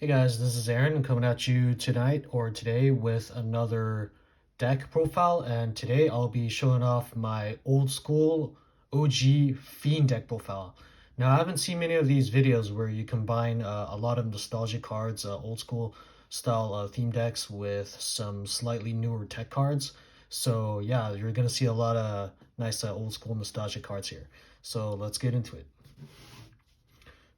Hey guys, this is Aaron coming at you tonight or today with another deck profile, and today I'll be showing off my old school OG Fiend Deck Profile. Now I haven't seen many of these videos where you combine a lot of nostalgic cards, old school style theme decks with some slightly newer tech cards. So yeah, you're gonna see a lot of nice old school nostalgic cards here. So let's get into it.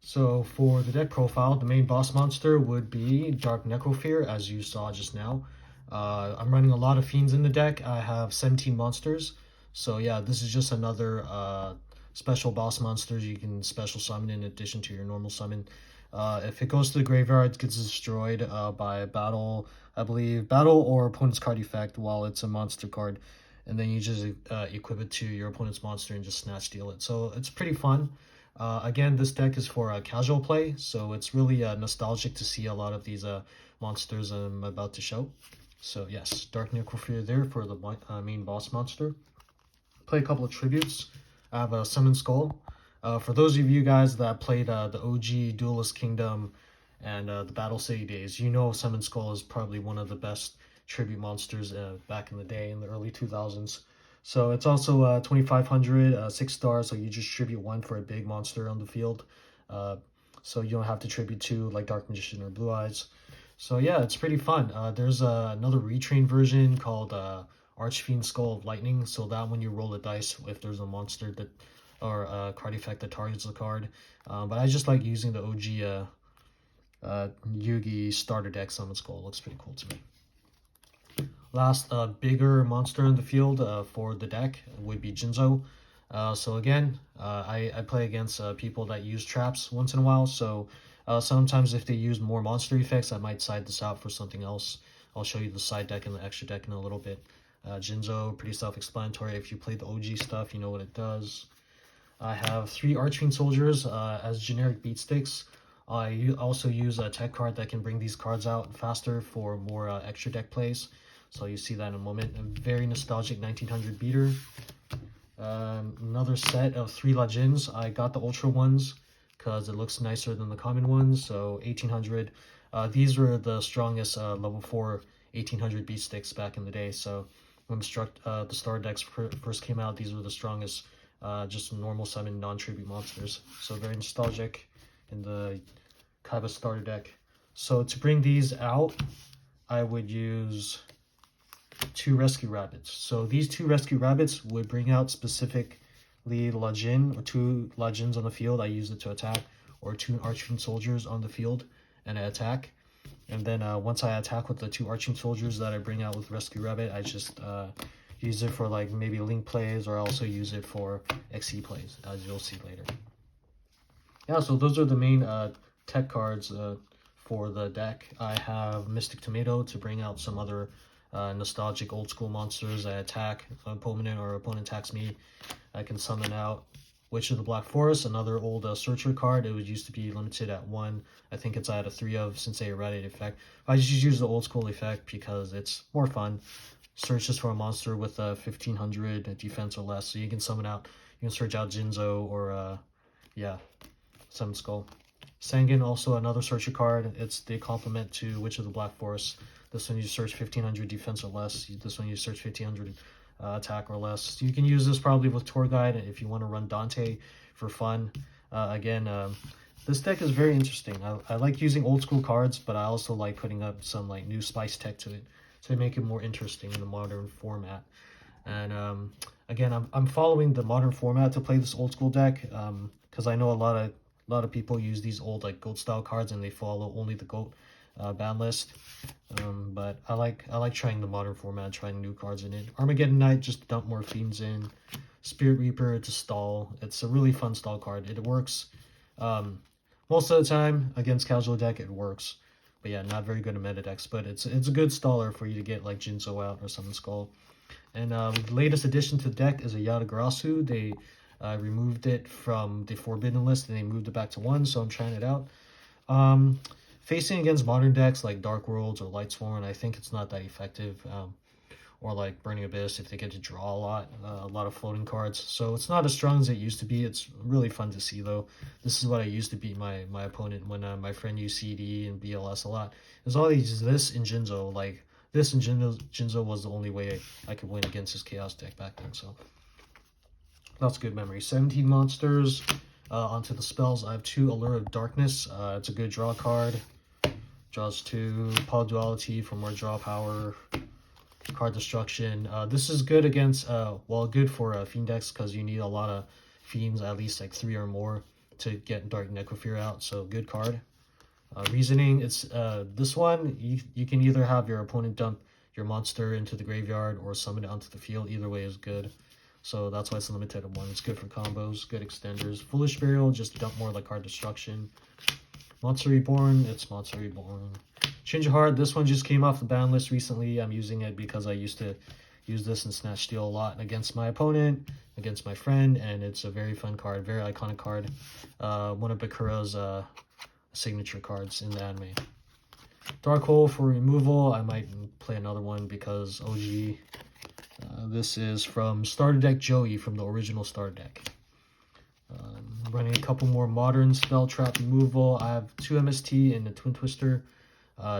So for the deck profile, the main boss monster would be Dark Necrofear, as you saw just now. I'm running a lot of fiends in the deck. I have 17 monsters. So yeah, this is just another special boss monsters you can special summon in addition to your normal summon. If it goes to the graveyard, it gets destroyed by battle, I believe, battle or opponent's card effect while it's a monster card. And then you just equip it to your opponent's monster and just snatch steal it. So it's pretty fun. Again, this deck is for casual play, so it's really nostalgic to see a lot of these monsters I'm about to show. So yes, Dark Necrofear there for the main boss monster. Play a couple of tributes. I have a Summon Skull. For those of you guys that played the OG Duelist Kingdom and the Battle City days, you know Summon Skull is probably one of the best tribute monsters back in the day in the early 2000s. So it's also 2500, 6 stars, so you just tribute one for a big monster on the field. Uh, so you don't have to tribute two like Dark Magician or Blue Eyes. So yeah, it's pretty fun. There's another retrain version called Archfiend Skull of Lightning. So that when you roll a dice, if there's a monster that or a card effect that targets the card. But I just like using the OG Yugi starter deck Summon Skull. It looks pretty cool to me. Last bigger monster in the field for the deck would be Jinzo. So again, I play against people that use traps once in a while. So sometimes if they use more monster effects, I might side this out for something else. I'll show you the side deck and the extra deck in a little bit. Jinzo, pretty self-explanatory. If you play the OG stuff, you know what it does. I have 3 Archfiend Soldiers as generic beat sticks. I also use a tech card that can bring these cards out faster for more extra deck plays. So you see that in a moment. A very nostalgic 1900 beater. Another set of 3 Lajins. I got the Ultra ones because it looks nicer than the common ones. So 1800. These were the strongest level 4 1800 beat sticks back in the day. So when the Star decks first came out, these were the strongest just normal summon non-tribute monsters. So very nostalgic in the Kaiba starter deck. So to bring these out, I would use 2 Rescue Rabbits. So these 2 Rescue Rabbits would bring out specifically Lajin, or 2 Lajins on the field. I use it to attack, or 2 Archfiend Soldiers on the field and I attack. And then once I attack with the 2 Archfiend Soldiers that I bring out with Rescue Rabbit, I just use it for like maybe link plays, or I also use it for XE plays, as you'll see later. Yeah, so those are the main tech cards for the deck. I have Mystic Tomato to bring out some other nostalgic old school monsters. I attack if an opponent or opponent attacks me. I can summon out Witch of the Black Forest, another old searcher card. It would used to be limited at 1. I think it's out of 3 of since they eradicated effect. I just use the old school effect because it's more fun. Searches for a monster with a 1500 defense or less, so you can summon out. You can search out Jinzo or yeah, Summon Skull. Sangan, also another searcher card. It's the complement to Witch of the Black Forest. This one you search 1500 defense or less. This one you search 1500 attack or less. You can use this probably with Tour Guide if you want to run Dante for fun. Again, this deck is very interesting. I like using old school cards, but I also like putting up some like new spice tech to it to make it more interesting in the modern format. And again, I'm following the modern format to play this old school deck because I know a lot of people use these old like GOAT style cards and they follow only the GOAT ban list. But I like trying the modern format, trying new cards in it. Armageddon Knight, just dump more fiends in. Spirit Reaper to stall. It's a really fun stall card. It works most of the time against casual deck. It works, but yeah, not very good in meta decks. But it's a good staller for you to get like Jinzo out or Summon Skull. And the latest addition to the deck is a Yatagarasu. They removed it from the Forbidden list and they moved it back to 1, so I'm trying it out. Facing against modern decks like Dark Worlds or Lightsworn, I think it's not that effective. or like Burning Abyss if they get to draw a lot of floating cards. So it's not as strong as it used to be. It's really fun to see though. This is what I used to beat my opponent when my friend used CD and BLS a lot. There's all these this and Jinzo. Like this and Jinzo was the only way I could win against his Chaos deck back then. So that's good memory. 17 monsters. Onto the spells, I have 2 Allure of Darkness. It's a good draw card. Draws 2. Power Duality for more draw power. Card Destruction. This is good against, well, good for Fiend decks because you need a lot of Fiends, at least like 3 or more, to get Dark Necrofear out. So good card. Reasoning, it's this one, you can either have your opponent dump your monster into the graveyard or summon it onto the field. Either way is good. So that's why it's a limited one. It's good for combos, good extenders. Foolish Burial, just dump more like Card Destruction. Monster Reborn, it's Monster Reborn. Change of Heart, this one just came off the ban list recently. I'm using it because I used to use this in Snatch Steal a lot against my opponent, against my friend, and it's a very fun card, very iconic card. One of Bakura's signature cards in the anime. Dark Hole for removal, I might play another one because OG. This is from Starter Deck Joey from the original Starter Deck. Running a couple more modern spell trap removal. I have 2 MST and a Twin Twister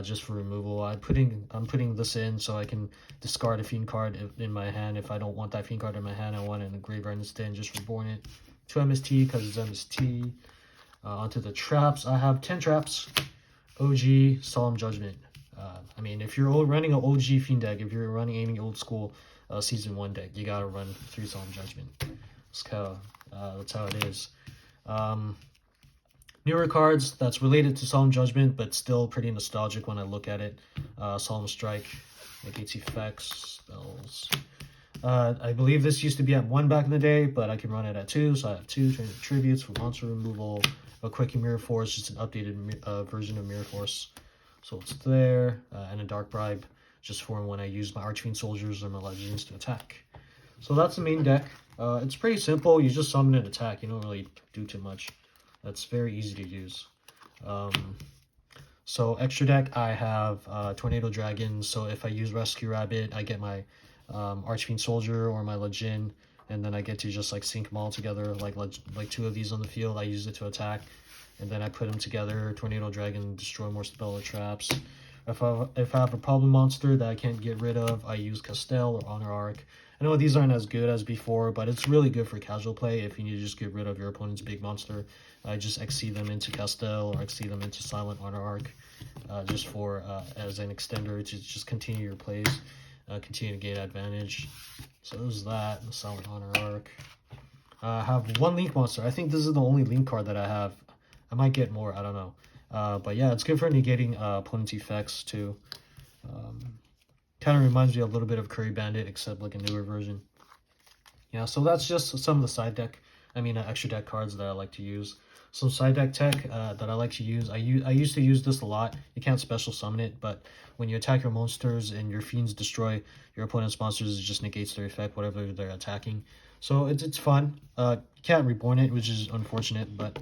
just for removal. I'm putting this in so I can discard a Fiend card in my hand. If I don't want that Fiend card in my hand, I want it in the graveyard instead and just reborn it. 2 MST because it's MST. Onto the traps. I have 10 traps. OG, Solemn Judgment. I mean, if you're running an OG Fiend deck, if you're running any old school Season 1 deck, you gotta run 3 Solemn Judgment. That's how it is. Newer cards that's related to Solemn Judgment, but still pretty nostalgic when I look at it. Solemn Strike, negates effects, spells. I believe this used to be at 1 back in the day, but I can run it at 2, so I have 2 tributes for monster removal. A Quickie Mirror Force, just an updated version of Mirror Force. So it's there, and a Dark Bribe, just for when I use my Archfiend Soldiers or my Legends to attack. So that's the main deck. It's pretty simple. You just summon and attack. You don't really do too much. That's very easy to use. So extra deck, I have Tornado Dragon. So if I use Rescue Rabbit, I get my Archfiend Soldier or my Legend, and then I get to just like sync them all together, like 2 of these on the field. I use it to attack, and then I put them together. Tornado Dragon, destroy more spell or traps. If I have a problem monster that I can't get rid of, I use Castell or Honor Arc. I know these aren't as good as before, but it's really good for casual play if you need to just get rid of your opponent's big monster. I just XC them into Castell or XC them into Silent Honor Arc, just for as an extender to just continue your plays, continue to gain advantage. So there's that, the Silent Honor Arc. I have 1 Link monster. I think this is the only Link card that I have. I might get more, I don't know. But yeah, it's good for negating opponent's effects too. Kind of reminds me a little bit of Curry Bandit, except like a newer version. Yeah, so that's just some of the side deck. Extra deck cards that I like to use. Some side deck tech that I like to use. I used to use this a lot. You can't special summon it, but when you attack your monsters and your fiends destroy your opponent's monsters, it just negates their effect, whatever they're attacking. So it's fun. You can't reborn it, which is unfortunate, but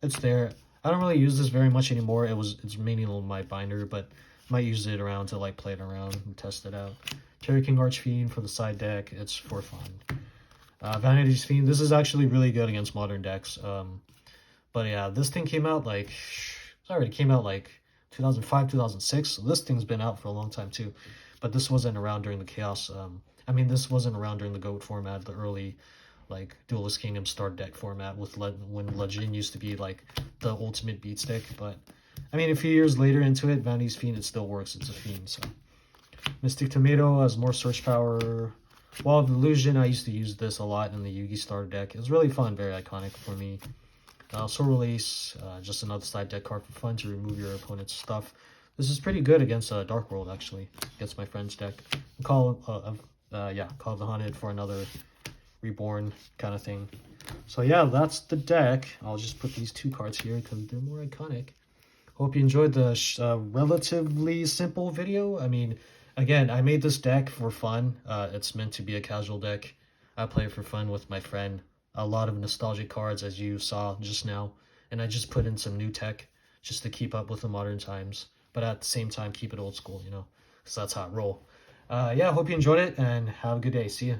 it's there. I don't really use this very much anymore. It's mainly on my binder, but might use it around to like play it around and test it out. Cherry King Archfiend for the side deck. It's for fun. Vanity's Fiend. This is actually really good against modern decks. But yeah, this thing came out like, sorry, it came out like 2005, 2006. So this thing's been out for a long time too. But this wasn't around during the Chaos. This wasn't around during the GOAT format, the early like Duelist Kingdom start deck format with when Legend used to be like the ultimate beat stick. But a few years later into it, Vanity's Fiend, it still works. It's a Fiend, so. Mystic Tomato has more search power. Wall of Illusion, I used to use this a lot in the Yugi starter deck. It was really fun, very iconic for me. Soul Release, just another side deck card for fun to remove your opponent's stuff. This is pretty good against Dark World, actually, against my friend's deck. Call of the Haunted for another reborn kind of thing. So yeah, that's the deck. I'll just put these 2 cards here because they're more iconic. Hope you enjoyed the relatively simple video. Again, I made this deck for fun. It's meant to be a casual deck. I play it for fun with my friend. A lot of nostalgic cards, as you saw just now. And I just put in some new tech just to keep up with the modern times. But at the same time, keep it old school, because that's how I roll. Yeah, hope you enjoyed it and have a good day. See ya.